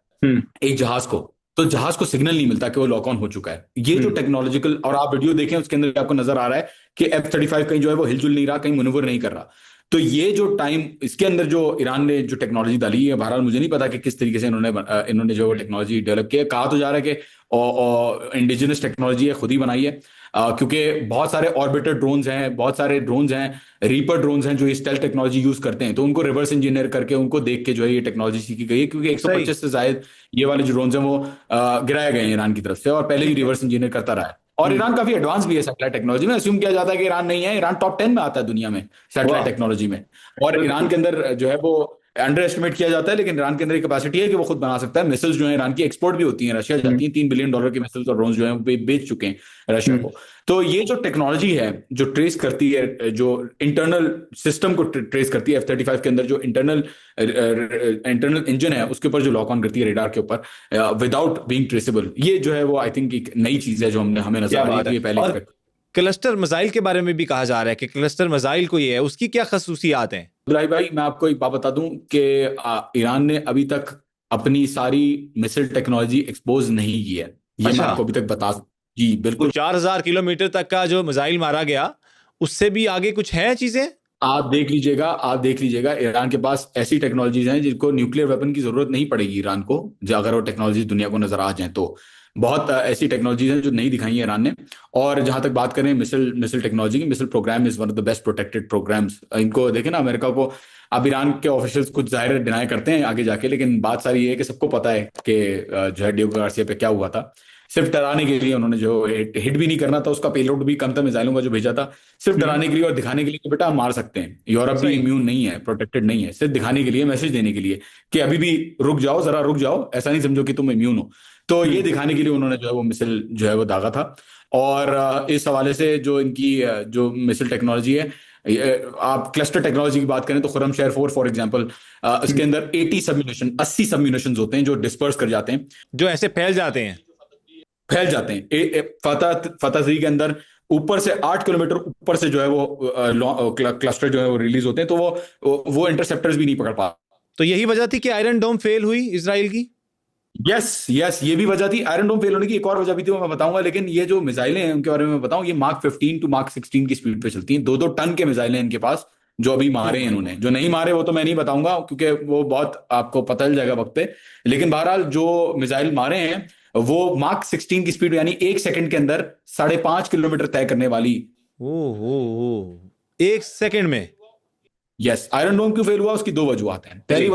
[SPEAKER 2] एक जहाज को, तो जहाज को सिग्नल नहीं मिलता कि वो लॉक ऑन हो चुका है। ये जो टेक्नोलॉजिकल, और आप वीडियो देखें उसके अंदर आपको नजर आ रहा है कि F-35 कहीं जो है वो हिलजुल नहीं रहा, कहीं मनूवर नहीं कर रहा। तो ये जो टाइम इसके अंदर जो ईरान ने जो टेक्नोलॉजी डाली है, बहरहाल मुझे नहीं पता कि किस तरीके से इन्होंने जो टेक्नोलॉजी डेवलप की है। कहा तो जा रहा है कि इंडिजिनस टेक्नोलॉजी है, खुद ही बनाई है, क्योंकि बहुत सारे ऑर्बिटर ड्रोन्स हैं, बहुत सारे ड्रोन्स हैं, रीपर ड्रोन्स हैं जो ये स्टेल्थ टेक्नोलॉजी यूज करते हैं, तो उनको रिवर्स इंजीनियर करके उनको देख के जो है ये टेक्नोलॉजी सीखी गई है, क्योंकि 125 से ज्यादा ये वाले जो ड्रोन्स हैं वो गिराए गए हैं ईरान की तरफ से, और पहले ही रिवर्स इंजीनियर करता रहा है। और ईरान काफी एडवांस भी है सैटेलाइट टेक्नोलॉजी में। अस्यूम किया जाता है कि ईरान नहीं है, ईरान टॉप 10 में आता है दुनिया में सैटेलाइट टेक्नोलॉजी में। और ईरान के अंदर जो है वो अंडर एस्टिमेट किया जाता है, लेकिन ईरान के अंदर कैपेसिटी है कि वो खुद बना सकता है। मिसाइल्स जो है ईरान की एक्सपोर्ट भी होती हैं, रशिया जाती है, $3 बिलियन की मिसाइल्स और ड्रोन्स जो है बेच चुके हैं रशिया को। तो ये जो टेक्नोलॉजी है जो ट्रेस करती है, जो इंटरनल सिस्टम को ट्रेस करती है, F-35 के अंदर जो इंटरनल इंजन है उसके ऊपर जो लॉक ऑन करती है रेडार के ऊपर विदाउट बीइंग ट्रेसेबल, ये जो है वो आई थिंक एक नई चीज है जो हमें नजर आ रही है कि ये पहले एक्सपेक्ट।
[SPEAKER 1] क्लस्टर मिसाइल के बारे में भी कहा जा रहा है कि क्लस्टर मिसाइल को ये है, उसकी क्या खसूसियात हैं?
[SPEAKER 2] इब्राहिम भाई, मैं आपको एक बात बता दूं कि ईरान ने अभी तक अपनी सारी मिसाइल टेक्नोलॉजी एक्सपोज नहीं की है, ये मैं आपको अभी तक बता। जी बिल्कुल।
[SPEAKER 1] 4,000 किलोमीटर तक का जो मिसाइल मारा गया, उससे भी आगे कुछ है चीजें?
[SPEAKER 2] आप देख लीजिएगा ईरान के पास ऐसी टेक्नोलॉजीज हैं जिनको न्यूक्लियर वेपन की जरूरत नहीं पड़ेगी ईरान को, जो अगर वो टेक्नोलॉजी दुनिया को नजर आ जाए तो। बहुत ऐसी टेक्नोलॉजीज हैं जो नहीं दिखाई है ईरान ने। और जहां तक बात करें मिसाइल टेक्नोलॉजी की, missile program is one of the best protected programs. इनको देखें ना, अमेरिका को, अब ईरान के ऑफिशियल्स कुछ जाहिर डिनाई करते हैं आगे जाके, लेकिन बात सारी ये है कि सबको पता है कि जो है डियोगो गार्सिया पे क्या हुआ था। सिर्फ डराने के लिए उन्होंने, जो हिट भी नहीं करना था, उसका पेलोड भी कम था मिसाइलों का जो भेजा था, सिर्फ डराने के लिए और दिखाने के लिए कि बेटा हम मार सकते हैं, यूरोप भी इम्यून नहीं है, प्रोटेक्टेड नहीं है, सिर्फ दिखाने के लिए, मैसेज देने के लिए कि अभी भी रुक जाओ, जरा रुक जाओ, ऐसा नहीं समझो कि तुम इम्यून हो। तो ये दिखाने के लिए उन्होंने जो है वो मिसाइल जो है वो दागा था। और इस हवाले से जो इनकी जो मिसाइल टेक्नोलॉजी है, आप क्लस्टर टेक्नोलॉजी की बात करें तो खुर्रमशहर 4 फॉर एग्जांपल, इसके अंदर 80 सबम्यूनिशन होते हैं जो डिस्पर्स कर जाते हैं,
[SPEAKER 1] जो ऐसे फैल जाते हैं।
[SPEAKER 2] फतह 3 के अंदर ऊपर से 8 किलोमीटर ऊपर से जो है वो क्लस्टर जो है वो रिलीज होते हैं, तो वो इंटरसेप्टर्स भी नहीं पकड़ पा।
[SPEAKER 1] तो यही वजह थी कि आयरन डोम फेल हुई इजराइल की।
[SPEAKER 2] यस ये भी वजह थी। आयरन डोम फेल होने की एक और वजह भी थी, वो मैं बताऊंगा, लेकिन ये जो मिसाइलें हैं उनके बारे में मैं बताऊं, ये मार्क 15 टू मार्क 16 की स्पीड पे चलती हैं। 2-2 टन के मिसाइलें इनके पास जो अभी मारे हैं इन्होंने। जो नहीं मारे वो तो मैं नहीं बताऊंगा क्योंकि वो बहुत आपको पता चल जाएगा वक्त पे, लेकिन बहरहाल जो मिसाइल मारे हैं वो मार्क 16 की स्पीड, यानी 1 सेकंड के अंदर 5.5 किलोमीटर तय करने वाली।
[SPEAKER 1] ओ 1 सेकंड में।
[SPEAKER 2] यस, आयरन डोम क्यों फेल हुआ, उसकी 2 वजूहत हैं। पहली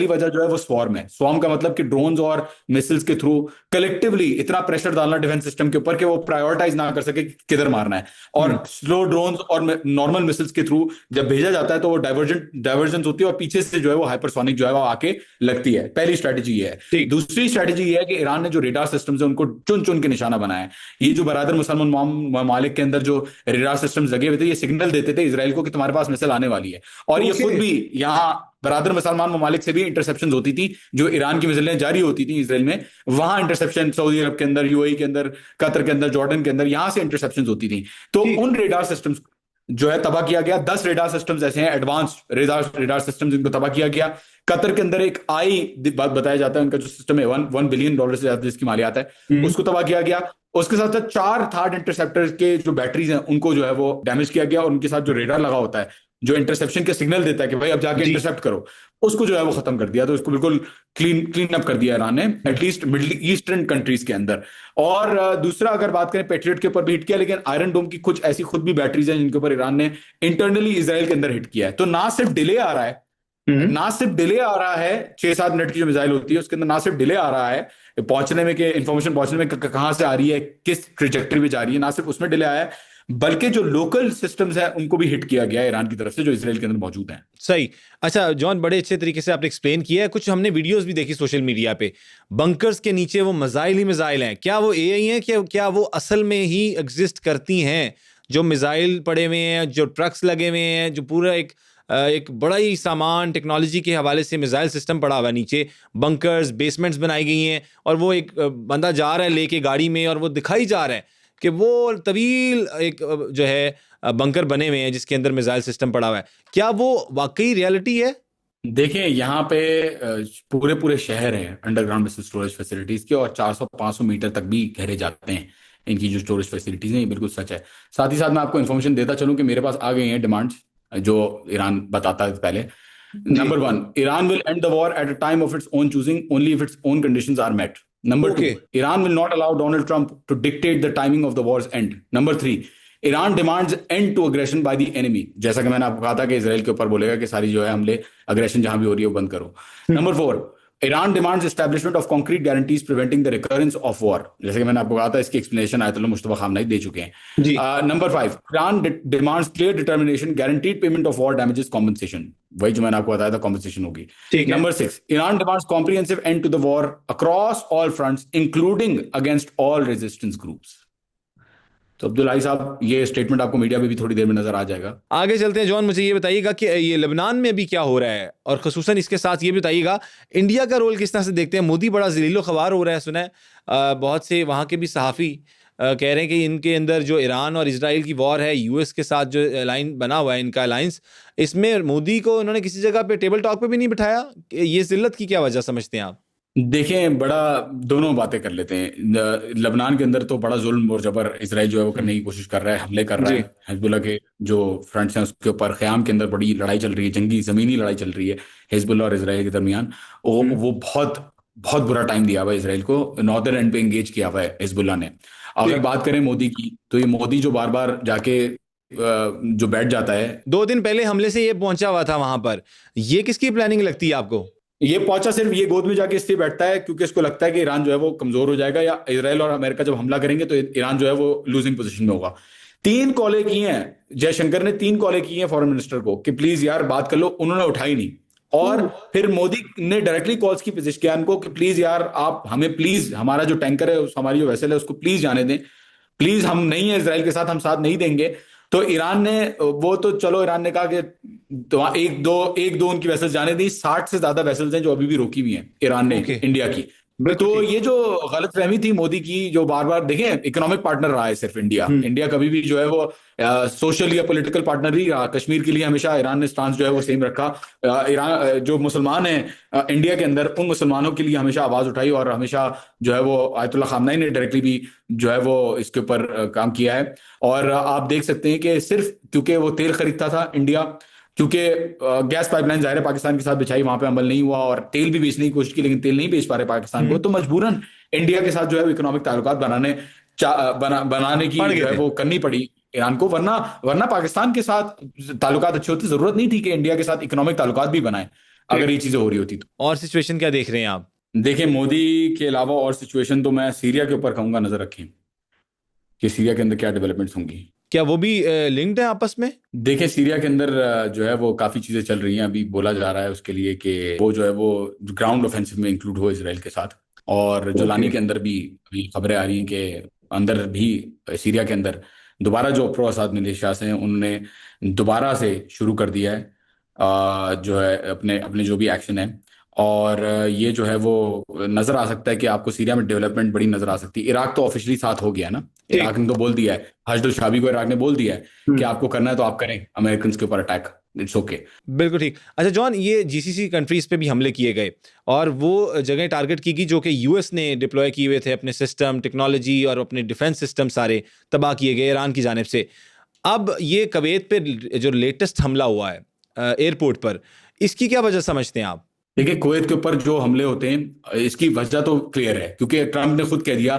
[SPEAKER 2] वजह जो है वो स्वॉर्म है। स्वॉर्म का मतलब कि ड्रोन्स और मिसाइल्स के थ्रू कलेक्टिवली इतना प्रेशर डालना डिफेंस सिस्टम के ऊपर कि वो प्रायोरिटाइज ना कर सके किधर मारना है। और स्लो ड्रोन्स और नॉर्मल मिसाइल्स के थ्रू जब भेजा जाता है तो वो डाइवर्जेंस होती है और पीछे से जो है वो हाइपरसोनिक जो है वो आके लगती है। पहली स्ट्रेटेजी ये है। दूसरी स्ट्रेटेजी ये है कि ईरान ने जो रेडार सिस्टम है उनको चुन चुन के निशाना बनाया है। ये जो बरादर मुसलमान ममालिक के अंदर जो रेडार सिस्टम लगे हुए थे, ये सिग्नल देते थे इसराइल को कि तुम्हारे पास मिसाइल आने वाली है। और ये खुद भी यहाँ बरादर मुसलमान ममालिक से भी इंटरसेप्शन होती थी, जो ईरान की मिसाइलें जारी होती थी इसराइल में, वहां इंटरसेप्शन सऊदी अरब के अंदर, यूएई के अंदर, कतर के अंदर, जॉर्डन के अंदर, यहां से इंटरसेप्शन होती थी। तो उन रेडार सिस्टम्स जो है तबाह किया गया। 10 रेडार सिस्टम्स ऐसे हैं, एडवांस रेडार सिस्टम्स, इनको तबाह किया गया। कतर के अंदर एक बताया जाता है, उनका जो सिस्टम है $1 बिलियन से ज्यादा जिसकी मालियात है, उसको तबाह किया गया। उसके साथ साथ 4 थार्ड इंटरसेप्टर के जो बैटरीज हैं उनको जो है वो डैमेज किया गया, और उनके साथ जो रेडार लगा होता है जो इंटरसेप्शन के सिग्नल देता है कि भाई अब जाके
[SPEAKER 1] जी।
[SPEAKER 2] इंटरसेप्ट करो, उसको जो है वो खत्म कर दिया। तो उसको बिल्कुल क्लीन अप कर दिया ईरान ने, एटलीस्ट मिडिल ईस्टर्न कंट्रीज के अंदर। और दूसरा अगर बात करें, पेट्रियट के ऊपर भी हिट किया, लेकिन आयरन डोम की कुछ ऐसी खुद भी बैटरीज हैं जिनके ऊपर ईरान ने इंटरनली इसराइल के अंदर हिट किया है। तो ना सिर्फ डिले आ रहा है, ना सिर्फ डिले आ रहा है 6-7 मिनट की जो मिसाइल होती है उसके अंदर, ना सिर्फ डिले आ रहा है पहुंचने में, कि इंफॉर्मेशन पहुंचने में कहां से आ रही है, किस ट्रेजेक्टरी पे जा रही है, ना सिर्फ उसमें डिले आया है, बल्कि जो लोकल सिस्टम्स हैं उनको भी हिट किया गया है ईरान की तरफ से, जो इसराइल के अंदर मौजूद हैं।
[SPEAKER 1] सही। अच्छा जॉन, बड़े अच्छे तरीके से आपने एक्सप्लेन किया है। कुछ हमने वीडियोस भी देखी सोशल मीडिया पे, बंकर्स के नीचे वो मिसाइल ही मिसाइल हैं। क्या वो एआई हैं, क्या वो असल में ही एग्जिस्ट करती हैं? जो मिसाइल पड़े हुए हैं, जो ट्रक्स लगे हुए हैं, जो पूरा एक बड़ा ही सामान टेक्नोलॉजी के हवाले से मिसाइल सिस्टम पड़ा हुआ है नीचे, बंकर्स बेसमेंट्स बनाई गई हैं, और वो एक बंदा जा रहा है लेके गाड़ी में, और वो दिखाई जा रहा है कि वो तवील एक जो है बंकर बने हुए हैं जिसके अंदर मिसाइल सिस्टम पड़ा हुआ है। क्या वो वाकई रियलिटी है?
[SPEAKER 2] देखें यहाँ पे पूरे पूरे शहर हैं अंडरग्राउंड मिसाइल स्टोरेज फैसिलिटीज के, और 400-500 मीटर तक भी गहरे जाते हैं इनकी जो स्टोरेज फैसिलिटीज हैं। ये बिल्कुल सच है। साथ ही साथ मैं आपको इन्फॉर्मेशन देता चलूं कि मेरे पास आ गई हैं डिमांड्स जो ईरान बताता है पहले। Number 1, Iran will end the war at a time of its own choosing only if its own conditions are met. Number 2,
[SPEAKER 1] okay.
[SPEAKER 2] Iran will not allow Donald Trump to dictate the timing of the wars end. Number 3, Iran demands end to aggression by the enemy. जैसा कि मैंने आपको कहा था कि Israel के ऊपर बोलेगा कि सारी जो है हमले, अग्रेशन जहां भी हो रही है वो बंद करो। Number 4, Iran demands establishment of concrete guarantees preventing the recurrence of war. जैसे कि मैंने आपको कहा था, इसकी एक्सप्लेनेशन आयतुल्लाह मुस्तफा खामनेई दे चुके हैं।
[SPEAKER 1] जी।
[SPEAKER 2] Number 5, Iran demands clear determination guaranteed payment of war damages compensation. वही जो मैंने आपको बताया था, कॉम्पनसेशन होगी।
[SPEAKER 1] ठीक है।
[SPEAKER 2] Number 6, Iran demands comprehensive end to the war across all fronts including against all resistance groups. तो अब्दुल आई साहब, ये स्टेटमेंट आपको मीडिया में भी थोड़ी देर में नजर आ जाएगा।
[SPEAKER 1] आगे चलते हैं जॉन, मुझे ये बताइएगा कि ये लेबनान में भी क्या हो रहा है, और खसूसन इसके साथ ये भी बताइएगा इंडिया का रोल किस तरह से देखते हैं। मोदी बड़ा जलीलो ख्वार हो रहा है, सुना है बहुत से वहाँ के भी सहाफ़ी कह रहे हैं कि इनके अंदर जो ईरान और इजराइल की वॉर है, यूएस के साथ जो लाइन बना हुआ है इनका अलायंस, इसमें मोदी को उन्होंने किसी जगह पे टेबल टॉक पे भी नहीं बिठाया। ये जिल्लत की क्या वजह समझते हैं आप?
[SPEAKER 2] देखें, बड़ा दोनों बातें कर लेते हैं। लबनान के अंदर तो बड़ा जुल्म और जबर इसराइल जो है वो करने की कोशिश कर रहा है, हमले कर रहा
[SPEAKER 1] जी।
[SPEAKER 2] है। हिजबुल्लाह के जो फ्रंट्स हैं उसके ऊपर क़याम के अंदर बड़ी लड़ाई चल रही है, जंगी ज़मीनी लड़ाई चल रही है हिजबुल्लाह और इसराइल के दरमियान। वो बहुत बहुत बुरा टाइम दिया हुआ है इसराइल को, नॉर्दर्न एंड पे एंगेज किया हुआ है हिजबुल्लाह ने। अगर
[SPEAKER 1] ठीक।
[SPEAKER 2] बात करें मोदी की, तो ये मोदी जो बार बार जाके जो बैठ जाता है,
[SPEAKER 1] 2 दिन पहले हमले से ये पहुंचा हुआ था वहां पर, ये किसकी प्लानिंग लगती है आपको?
[SPEAKER 2] ये पहुंचा सिर्फ ये गोद में जाके इसलिए बैठता है क्योंकि इसको लगता है कि ईरान जो है वो कमजोर हो जाएगा, या इसराइल और अमेरिका जब हमला करेंगे तो ईरान जो है वो लूजिंग पोजीशन में होगा। 3 कॉलें की हैं जयशंकर ने, 3 कॉलें की हैं फॉरेन मिनिस्टर को कि प्लीज यार बात कर लो, उन्होंने उठाई नहीं। और फिर मोदी ने डायरेक्टली कॉल्स की पेजिशकियान को कि प्लीज यार आप हमें, प्लीज हमारा जो टैंकर है, हमारी जो वेसल है उसको प्लीज जाने दें, प्लीज हम नहीं है इसराइल के साथ, हम साथ नहीं देंगे। तो ईरान ने, वो तो चलो ईरान ने कहा कि तो एक दो उनकी वेसल्स जाने दी, 60 से ज्यादा वेसल्स हैं जो अभी भी रोकी हुई हैं ईरान ने
[SPEAKER 1] ओके।
[SPEAKER 2] इंडिया की।
[SPEAKER 1] बिल्कुल
[SPEAKER 2] तो
[SPEAKER 1] ठीक।
[SPEAKER 2] ये जो गलतफहमी थी मोदी की, जो बार बार देखें इकोनॉमिक पार्टनर रहा है सिर्फ इंडिया, इंडिया कभी भी जो है वो सोशल या पॉलिटिकल पार्टनर ही रहा। कश्मीर के लिए हमेशा ईरान ने स्टांस जो है वो सेम रखा। ईरान जो मुसलमान हैं इंडिया के अंदर, उन मुसलमानों के लिए हमेशा आवाज उठाई, और हमेशा जो है वो आयतुल्लाह खामनेई ने डायरेक्टली भी जो है वो इसके ऊपर काम किया है। और आप देख सकते हैं कि सिर्फ क्योंकि वो तेल खरीदता था इंडिया, क्योंकि गैस पाइपलाइन जाहिर है पाकिस्तान के साथ बिछाई, वहां पे अमल नहीं हुआ, और तेल भी बेचने की कोशिश की लेकिन तेल नहीं बेच पा रहे पाकिस्तान को, तो मजबूरन इंडिया के साथ जो है वो इकोनॉमिक ताल्लुकात बनाने की
[SPEAKER 1] पड़
[SPEAKER 2] जो
[SPEAKER 1] गए
[SPEAKER 2] है
[SPEAKER 1] थे।
[SPEAKER 2] वो करनी पड़ी ईरान को। वरना वरना पाकिस्तान के साथ ताल्लुकात अच्छे होते, जरूरत नहीं थी कि इंडिया के साथ इकोनॉमिक ताल्लुकात भी बनाए अगर ये चीजें हो रही होती तो।
[SPEAKER 1] और सिचुएशन क्या देख रहे हैं आप?
[SPEAKER 2] देखिए, मोदी के अलावा और सिचुएशन तो मैं सीरिया के ऊपर कहूंगा नजर रखें कि सीरिया के अंदर क्या डेवलपमेंट्स होंगी।
[SPEAKER 1] क्या वो भी लिंक्ड है आपस में?
[SPEAKER 2] देखिए, सीरिया के अंदर जो है वो काफी चीजें चल रही हैं। अभी बोला जा रहा है उसके लिए कि वो जो है वो ग्राउंड ऑफेंसिव में इंक्लूड हो इसराइल के साथ। और जोलानी के अंदर भी अभी खबरें आ रही हैं कि अंदर भी सीरिया के अंदर दोबारा जो प्रो असाद मिलिशियास हैं उन्होंने दोबारा से शुरू कर दिया है जो है अपने अपने जो भी एक्शन है। और ये जो है वो नजर आ सकता है कि आपको सीरिया में डेवलपमेंट बड़ी नजर आ सकती है। इराक तो ऑफिशियली साथ हो गया है ना, इराक ने तो बोल दिया है, हजदुल शाबी को इराक ने बोल दिया है कि आपको करना है तो आप करें अमेरिकन के ऊपर अटैक, इट्स ओके।
[SPEAKER 1] बिल्कुल ठीक। अच्छा जॉन, ये जीसीसी कंट्रीज पे भी हमले किए गए और वो जगह टारगेट की गई जो कि यूएस ने डिप्लॉय किए हुए थे, अपने सिस्टम टेक्नोलॉजी और अपने डिफेंस सिस्टम सारे तबाह किए गए ईरान की जानिब से। अब ये कुवैत पे जो लेटेस्ट हमला हुआ है एयरपोर्ट पर, इसकी क्या वजह समझते हैं आप?
[SPEAKER 2] देखिए, कुवैत के ऊपर जो हमले होते हैं इसकी वजह तो क्लियर है, क्योंकि ट्रम्प ने खुद कह दिया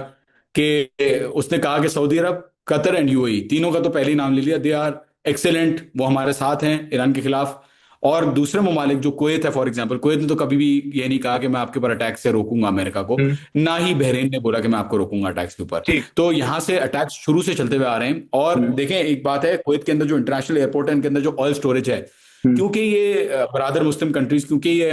[SPEAKER 2] कि उसने कहा कि Saudi Arab, Qatar and UAE, तीनों का तो पहले ही नाम ले लिया, दे आर एक्सेलेंट, वो हमारे साथ हैं ईरान के खिलाफ। और दूसरे ममालिक जो कुवैत है, फॉर एग्जांपल, कुवैत ने तो कभी भी ये नहीं कहा कि मैं आपके ऊपर अटैक से रोकूंगा अमेरिका को। ना ही बहरीन ने बोला कि मैं आपको रोकूंगा अटैक्स के ऊपर।
[SPEAKER 1] ठीक।
[SPEAKER 2] तो यहाँ से अटैक्स शुरू से चलते हुए आ रहे हैं। और देखें, एक बात है, कुवैत के अंदर जो इंटरनेशनल एयरपोर्ट है, इनके अंदर जो ऑयल स्टोरेज है, क्योंकि ये बरादर मुस्लिम कंट्रीज, क्योंकि ये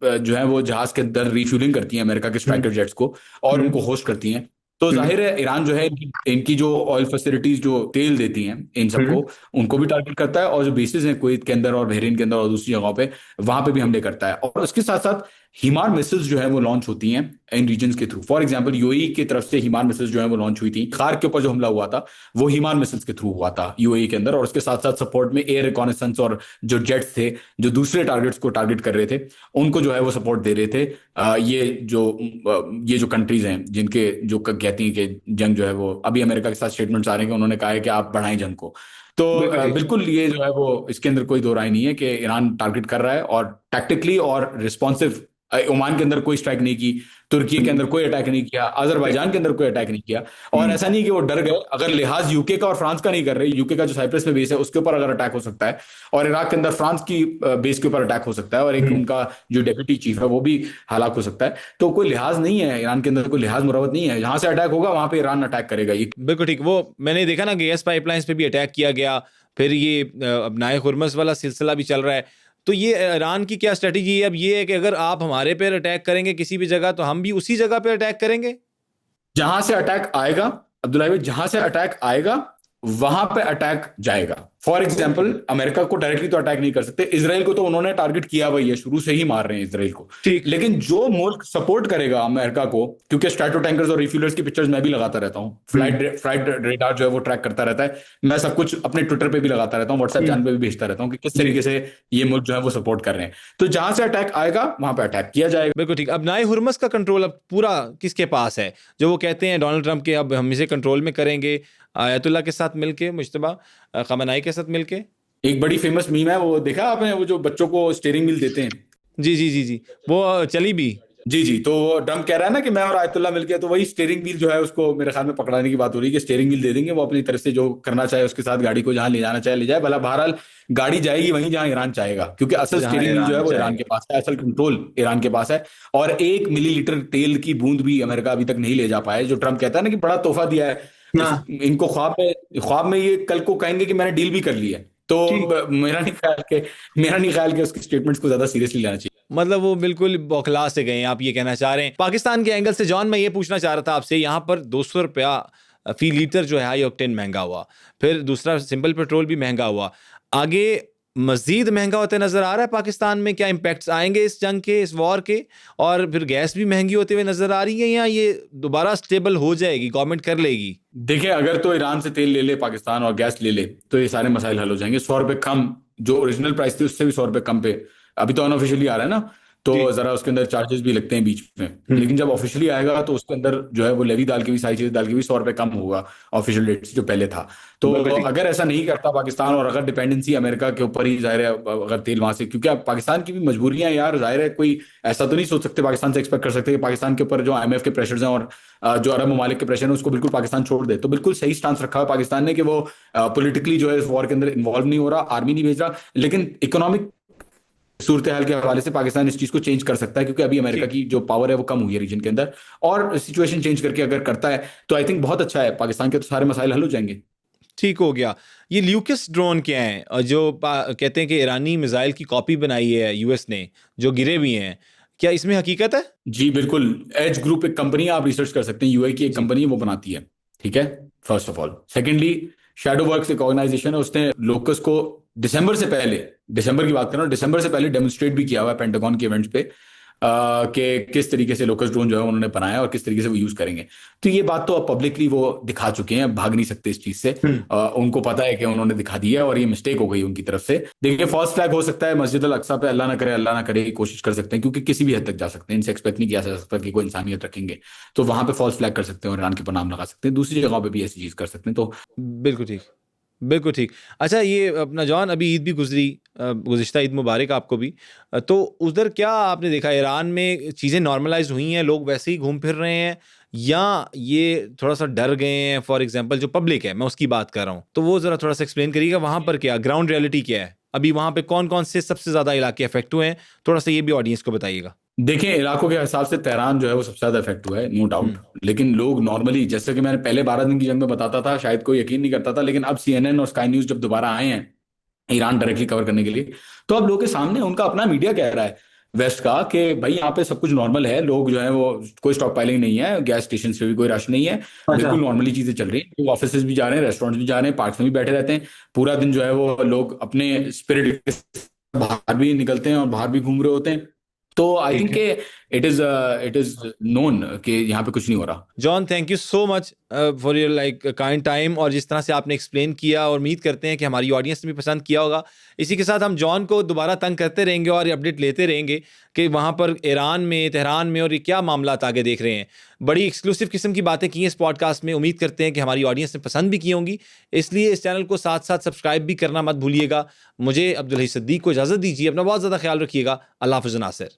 [SPEAKER 2] जो है वो जहाज के अंदर रिफ्यूलिंग करती हैं अमेरिका के स्ट्राइकर जेट्स को, और उनको होस्ट करती हैं, तो जाहिर है ईरान जो है इनकी जो ऑयल फैसिलिटीज जो तेल देती हैं इन सबको, उनको भी टारगेट करता है, और जो बेसिस हैं कुवैत के अंदर और बहरीन के अंदर और दूसरी जगहों पे, वहां पे भी हमले करता है। और उसके साथ साथ हिमार मिसाइल्स जो है वो लॉन्च होती हैं इन रीजन्स के थ्रू। फॉर एग्जांपल, यूएई की तरफ से हिमार मिसाइल्स जो है वो लॉन्च हुई थी। खार के ऊपर जो हमला हुआ था वो हिमार मिसाइल्स के थ्रू हुआ था यूएई के अंदर, और उसके साथ साथ सपोर्ट में एयर रिकॉनेसेंस और जो जेट्स थे जो दूसरे टारगेट्स को टारगेट कर रहे थे, उनको जो है वो सपोर्ट दे रहे थे। ये जो कंट्रीज हैं जिनके जो कहती हैं कि जंग जो है वो, अभी अमेरिका के साथ स्टेटमेंट्स आ रहे हैं कि उन्होंने कहा है कि आप बढ़ाएं जंग को। तो बिल्कुल ये जो है वो, इसके अंदर कोई दो राय नहीं है कि ईरान टारगेट कर रहा है, और टैक्टिकली और रिस्पॉन्सिव। ओमान के अंदर कोई स्ट्राइक नहीं की, तुर्की के अंदर कोई अटैक नहीं किया, अजरबैजान के अंदर कोई अटैक नहीं किया। और ऐसा नहीं कि वो डर गए, अगर लिहाज यूके का और फ्रांस का नहीं कर रहे, यूके का जो साइप्रस में बेस है उसके ऊपर अगर अटैक हो सकता है, और इराक के अंदर फ्रांस की बेस के ऊपर अटैक हो सकता है, और एक उनका जो डेप्यूटी चीफ है वो भी हलाक हो सकता है, तो कोई लिहाज नहीं है ईरान के अंदर, कोई लिहाज मुरवत नहीं है। जहां से अटैक होगा वहां पे ईरान अटैक करेगा। ये
[SPEAKER 1] बिल्कुल ठीक। वो मैंने देखा ना, गैस पाइपलाइंस पे भी अटैक किया गया, फिर ये अब नाए हुर्मस वाला सिलसिला भी चल रहा है। तो ये ईरान की क्या स्ट्रेटजी है अब? ये है कि अगर आप हमारे पे अटैक करेंगे किसी भी जगह, तो हम भी उसी जगह पे अटैक करेंगे।
[SPEAKER 2] जहां से अटैक आएगा, अब्दुल्ला भाई, जहां से अटैक आएगा वहां पे अटैक जाएगा। फॉर एग्जाम्पल, अमेरिका को डायरेक्टली तो अटैक नहीं कर सकते, इसराइल को तो उन्होंने टारगेट किया वही है, शुरू से ही मार रहे हैं इसराइल को।
[SPEAKER 1] ठीक।
[SPEAKER 2] लेकिन जो मुल्क सपोर्ट करेगा अमेरिका को, क्योंकि स्ट्रैटो टैंकर्स और रिफ्यूलर्स की पिक्चर्स मैं भी लगाता रहता हूँ, फ्लाइट रेडार जो है वो ट्रैक करता रहता है, मैं सब कुछ अपने ट्विटर पे भी लगाता रहता हूँ, व्हाट्सएप चैनल पे भी भेजता रहता हूँ कि किस तरीके से ये मुल्क जो है वो सपोर्ट कर रहे हैं। तो जहां से अटैक आएगा वहां पे अटैक किया जाएगा।
[SPEAKER 1] बिल्कुल ठीक। अब नाए हुर्मस का कंट्रोल अब पूरा किसके पास है? जो वो कहते हैं डोनाल्ड ट्रंप के, अब हम इसे कंट्रोल में करेंगे आयतुल्ला के साथ मिलके, मुज्तबा खamenei के साथ मिलके।
[SPEAKER 2] एक बड़ी फेमस मीम है, वो देखा आपने, वो जो बच्चों को स्टीयरिंग व्हील देते हैं।
[SPEAKER 1] जी जी जी जी, वो चली भी।
[SPEAKER 2] जी जी, तो ट्रम्प कह रहा है ना कि मैं और आयतुल्ला मिलके, तो वही स्टीयरिंग व्हील जो है उसको मेरे ख्याल में पकड़ाने की बात हो रही है कि स्टीयरिंग व्हील दे देंगे, वो अपनी तरफ से जो करना चाहे उसके साथ गाड़ी को जहां ले जाना चाहे ले जाए, भला बहरहाल गाड़ी जाएगी वहीं जहां ईरान चाहेगा, क्योंकि असल
[SPEAKER 1] जहां
[SPEAKER 2] स्टीयरिंग व्हील जो है
[SPEAKER 1] ईरान
[SPEAKER 2] वो ईरान के
[SPEAKER 1] चाहेगा।
[SPEAKER 2] पास है, असल कंट्रोल ईरान के पास है। और 1 मिलीलीटर तेल की बूंद भी अमेरिका अभी तक नहीं ले जा पाया, जो ट्रम्प कहता है ना कि बड़ा तोहफा दिया है। इनको ख्वाब में ये कल को कहेंगे कि मैंने डील भी कर ली है। तो मेरा नहीं ख्याल कि उसकी स्टेटमेंट्स को ज्यादा सीरियसली लेना चाहिए।
[SPEAKER 1] मतलब वो बिल्कुल बौखला से गए हैं, आप ये कहना चाह रहे हैं। पाकिस्तान के एंगल से जॉन, मैं ये पूछना चाह रहा था आपसे, यहाँ पर 200 रुपया फी लीटर जो है हाई ऑक्टेन महंगा हुआ, फिर दूसरा सिंपल पेट्रोल भी महंगा हुआ, आगे मजीद महंगा होते नजर आ रहा है पाकिस्तान में? क्या इम्पैक्ट्स आएंगे इस जंग के, इस वॉर के? और फिर गैस भी महंगी होते हुए नजर आ रही है, या ये दोबारा स्टेबल हो जाएगी, गवर्नमेंट कर लेगी?
[SPEAKER 2] देखिए, अगर तो ईरान से तेल ले ले पाकिस्तान और गैस ले ले, तो ये सारे मसाइल हल हो जाएंगे। 100 रुपए कम, जो ओरिजिनल प्राइस थी उससे भी 100 रुपए कम पे अभी तो अनऑफिशियली आ रहा है ना, तो
[SPEAKER 1] जी।
[SPEAKER 2] जरा उसके अंदर चार्जेस भी लगते हैं बीच में। लेकिन जब ऑफिशियली आएगा तो उसके अंदर जो है वो लेवी डाल के भी, सारी चीजें डाल के भी 100 रुपए कम होगा ऑफिशियल रेट से जो पहले था। तो
[SPEAKER 1] बिल्कुल ठीक।
[SPEAKER 2] अगर ऐसा नहीं करता पाकिस्तान, और अगर डिपेंडेंसी अमेरिका के ऊपर ही, जाहिर है अगर तेल वहां से, क्योंकि अब पाकिस्तान की भी मजबूरियां यार, जाहिर है कोई ऐसा तो नहीं सोच सकते, पाकिस्तान से एक्सपेक्ट कर सकते कि पाकिस्तान के ऊपर जो IMF के प्रेशर्स हैं और जो अरब ममालिक के प्रेशर है उसको बिल्कुल पाकिस्तान छोड़ दे। तो बिल्कुल सही स्टांस रखा है पाकिस्तान ने कि वो पॉलिटिकली जो है इस वॉर के अंदर इन्वॉल्व नहीं हो रहा, आर्मी नहीं भेज रहा, लेकिन इकोनॉमिक सूरत हाल के हवाले से पाकिस्तान इस चीज को चेंज कर सकता है, क्योंकि अभी अमेरिका
[SPEAKER 1] ठीक।
[SPEAKER 2] की जो पावर है वो कम हुई है रीजन के अंदर, और सिचुएशन चेंज करके अगर करता है तो आई थिंक बहुत अच्छा है, पाकिस्तान के तो सारे मसाइल हल हो जाएंगे।
[SPEAKER 1] ठीक हो गया। ये ल्यूकस ड्रोन क्या है, और जो कहते हैं कि ईरानी मिसाइल की कॉपी बनाई है यूएस ने, जो गिरे भी हैं, क्या इसमें हकीकत है?
[SPEAKER 2] जी बिल्कुल। एज ग्रुप एक कंपनी है, आप रिसर्च कर सकते हैं, यूएई की एक
[SPEAKER 1] जी।
[SPEAKER 2] कंपनी है, वो बनाती है। ठीक है, first of all. Secondly, shadow works एक ऑर्गेनाइजेशन है, उसने लोकस को दिसंबर से पहले, दिसंबर की बात कर रहा हूँ, दिसंबर से पहले डेमोन्स्ट्रेट भी किया हुआ है पेंटागन के इवेंट्स पे, कि किस तरीके से लोकस ड्रोन जो है उन्होंने बनाया और किस तरीके से वो यूज करेंगे। तो ये बात तो अब पब्लिकली वो दिखा चुके हैं, भाग नहीं सकते इस चीज से। उनको पता है कि उन्होंने दिखा दिया और ये मिस्टेक हो गई उनकी तरफ से। देखिए, फर्स्ट फ्लैग हो सकता है मस्जिद अल अक्सा पे, अल्लाह ना करे कोशिश कर सकते हैं, क्योंकि किसी भी हद तक जा सकते हैं, इनसे एक्सपेक्ट नहीं किया जा सकता कि कोई इंसानियत रखेंगे। तो वहां पे फॉल्स फ्लैग कर सकते हैं और ईरान के ऊपर नाम लगा सकते हैं, दूसरी जगहों पे भी ऐसी चीज कर सकते हैं। तो
[SPEAKER 1] बिल्कुल ठीक। बिल्कुल ठीक। अच्छा, ये अपना जॉन, अभी ईद भी गुजरी, गुज़िश्ता ईद मुबारक आपको भी। तो उधर क्या आपने देखा, ईरान में चीज़ें नॉर्मलाइज़ हुई हैं, लोग वैसे ही घूम फिर रहे हैं, या ये थोड़ा-सा डर गए हैं? फॉर एग्ज़ाम्पल जो पब्लिक है, मैं उसकी बात कर रहा हूँ। तो वो ज़रा थोड़ा-सा एक्सप्लेन करिएगा, वहाँ पर क्या ग्राउंड रियलिटी क्या है? अभी वहाँ पे कौन-कौन से सबसे ज़्यादा इलाके अफ़ेक्ट हुए हैं? थोड़ा-सा ये भी ऑडियंस को बताइएगा।
[SPEAKER 2] देखिए, इलाकों के हिसाब से तेहरान जो है वो सबसे ज्यादा इफेक्ट हुआ है, नो डाउट।
[SPEAKER 1] हुँ,
[SPEAKER 2] लेकिन लोग नॉर्मली, जैसे कि मैंने पहले 12 दिन की जंग में बताता था, शायद कोई यकीन नहीं करता था, लेकिन अब CNN और स्काई न्यूज जब दोबारा आए हैं ईरान डायरेक्टली कवर करने के लिए, तो अब लोगों के सामने उनका अपना मीडिया कह रहा है वेस्ट का कि भाई यहाँ पे सब कुछ नॉर्मल है, लोग जो है वो, कोई स्टॉक पाइलिंग नहीं है, गैस स्टेशन पे भी कोई रश नहीं है,
[SPEAKER 3] अच्छा।
[SPEAKER 2] बिल्कुल नॉर्मली चीजें चल रही हैं, लोग ऑफिस भी जा रहे हैं, रेस्टोरेंट भी जा रहे हैं, पार्क्स में भी बैठे रहते हैं, पूरा दिन जो है वो लोग अपने स्पिरिट के बाहर भी निकलते हैं और बाहर भी घूम रहे होते हैं। तो आई
[SPEAKER 3] ठीक
[SPEAKER 2] थिंक
[SPEAKER 3] है।
[SPEAKER 2] इट इज नोन कि यहाँ पे कुछ नहीं हो रहा।
[SPEAKER 1] John, thank you so much for your like kind time, और जिस तरह से आपने एक्सप्लेन किया, और उम्मीद करते हैं कि हमारी ऑडियंस ने भी पसंद किया होगा। इसी के साथ हम जॉन को दोबारा तंग करते रहेंगे और ये अपडेट लेते रहेंगे कि वहाँ पर ईरान में, तेहरान में, और ये क्या मामला आगे देख रहे हैं। बड़ी एक्सक्लूसिव किस्म की बातें की हैं इस पॉडकास्ट में, उम्मीद करते हैं कि हमारी ऑडियंस ने पसंद भी की होंगी। इसलिए इस चैनल को साथ साथ सब्सक्राइब भी करना मत भूलिएगा। मुझे अब्दुल हई सिद्दीक को इजाज़त दीजिए, अपना बहुत ज़्यादा ख्याल रखिएगा। अल्लाह हाफ़िज़ नासिर।